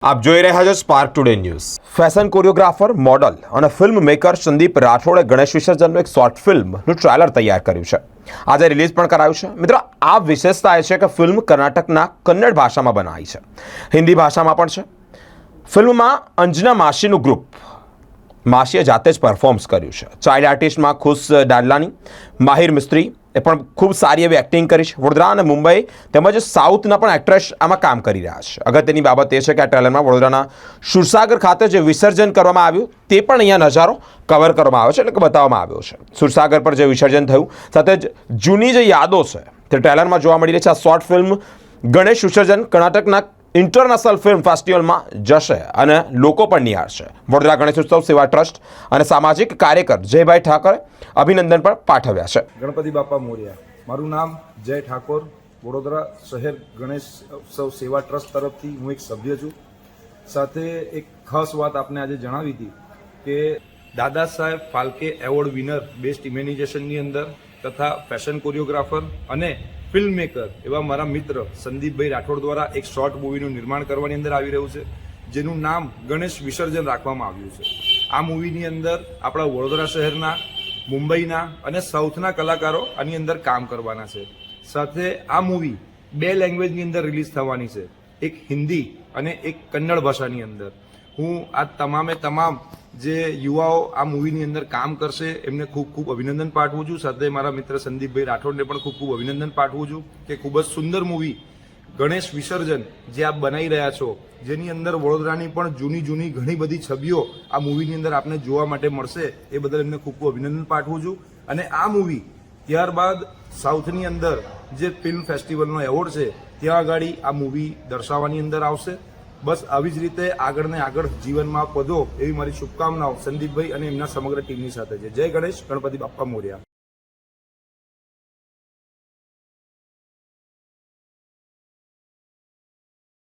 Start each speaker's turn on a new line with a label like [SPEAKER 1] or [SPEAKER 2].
[SPEAKER 1] આપ જોઈ રહ્યા છો spark today news. Fashion choreographer, model અને ફિલ્મ મેકર સંદીપ રાઠોડે ગણેશ વિસર્જનનું એક શોર્ટ ફિલ્મનું ટ્રેલર તૈયાર કર્યું છે। આજે રિલીઝ પણ કરાયું છે। મિત્રો, આ વિશેષતા એ છે કે ફિલ્મ કર્ણાટકના કન્નડ ભાષામાં બનાવી છે, હિન્દી ભાષામાં પણ છે। ફિલ્મમાં અંજના માસીનું ગ્રુપ માસીએ જાતે જ પરફોર્મન્સ કર્યું છે। ચાઇલ્ડ આર્ટિસ્ટમાં ખુશ ડાડલાની, માહિર મિસ્ત્રી એ પણ ખૂબ સારી એવી એક્ટિંગ કરી છે। વડોદરા અને મુંબઈ તેમજ સાઉથના પણ એક્ટ્રેસ આમાં કામ કરી રહ્યા છે। અગત્યની બાબત એ છે કે આ ટ્રેલરમાં વડોદરાના સુરસાગર ખાતે જે વિસર્જન કરવામાં આવ્યું તે પણ અહીંયા નજારો કવર કરવામાં આવ્યો છે, એટલે કે બતાવવામાં આવ્યો છે। સુરસાગર પર જે વિસર્જન થયું સાથે જ જૂની જે યાદો છે તે ટ્રેલરમાં જોવા મળી રહી છે। આ શોર્ટ ફિલ્મ ગણેશ વિસર્જન કર્ણાટકના ઇન્ટરનેશનલ ફિલ્મ ફેસ્ટિવલમાં જશે અને લોકો પણ નિહાળશે। વડોદરા ગણેશોત્સવ સેવા ટ્રસ્ટ અને સામાજિક કાર્યકર જયભાઈ ઠાકરે અભિનંદન પણ પાઠવ્યા છે।
[SPEAKER 2] ગણપતિ બાપા મોર્યા। મારું નામ જય ઠાકોર, વડોદરા શહેર ગણેશ ઉત્સવ સેવા ટ્રસ્ટ તરફથી હું એક સભ્ય છું। સાથે એક ખાસ વાત આપને આજે જણાવી હતી કે Dada Saheb Phalke award winner best ઇમેનિઝેશનની અંદર તથા ફેશન કોરિયોગ્રાફર અને ફિલ્મ મેકર એવા મારા મિત્ર સંદીપભાઈ રાઠોડ દ્વારા એક શોર્ટ મૂવીનું નિર્માણ કરવાની અંદર આવી રહ્યું છે, જેનું નામ ગણેશ વિસર્જન રાખવામાં આવ્યું છે। આ મૂવીની અંદર આપણા વડોદરા શહેરના, મુંબઈના અને સાઉથના કલાકારો આની અંદર કામ કરવાના છે। સાથે આ મૂવી 2 લેંગ્વેજની અંદર રિલીઝ થવાની છે, એક હિન્દી અને એક કન્નડ ભાષાની અંદર। હું આ તમામ જે યુવાઓ આ મૂવીની અંદર કામ કરશે એમને ખૂબ ખૂબ અભિનંદન પાઠવું છું। સાથે મારા મિત્ર સંદીપભાઈ રાઠોડને પણ ખૂબ ખૂબ અભિનંદન પાઠવું છું કે ખૂબ જ સુંદર મૂવી ગણેશ વિસર્જન જે આપ બનાવી રહ્યા છો, જેની અંદર વડોદરાની પણ જૂની ઘણી બધી છબીઓ આ મૂવીની અંદર આપને જોવા માટે મળશે, એ બદલ એમને ખૂબ ખૂબ અભિનંદન પાઠવું છું। અને આ મૂવી ત્યારબાદ સાઉથની અંદર જે ફિલ્મ ફેસ્ટિવલનો એવોર્ડ છે ત્યાં આગળ આ મૂવી દર્શાવવાની અંદર આવશે। બસ આવી જ રીતે આગળ ને આગળ જીવનમાં વધો એવી મારી શુભકામનાઓ સંદીપભાઈ અને એમના સમગ્ર ટીમની સાથે છે। જય ગણેશ, ગણપતિ બાપ્પા મોર્યા।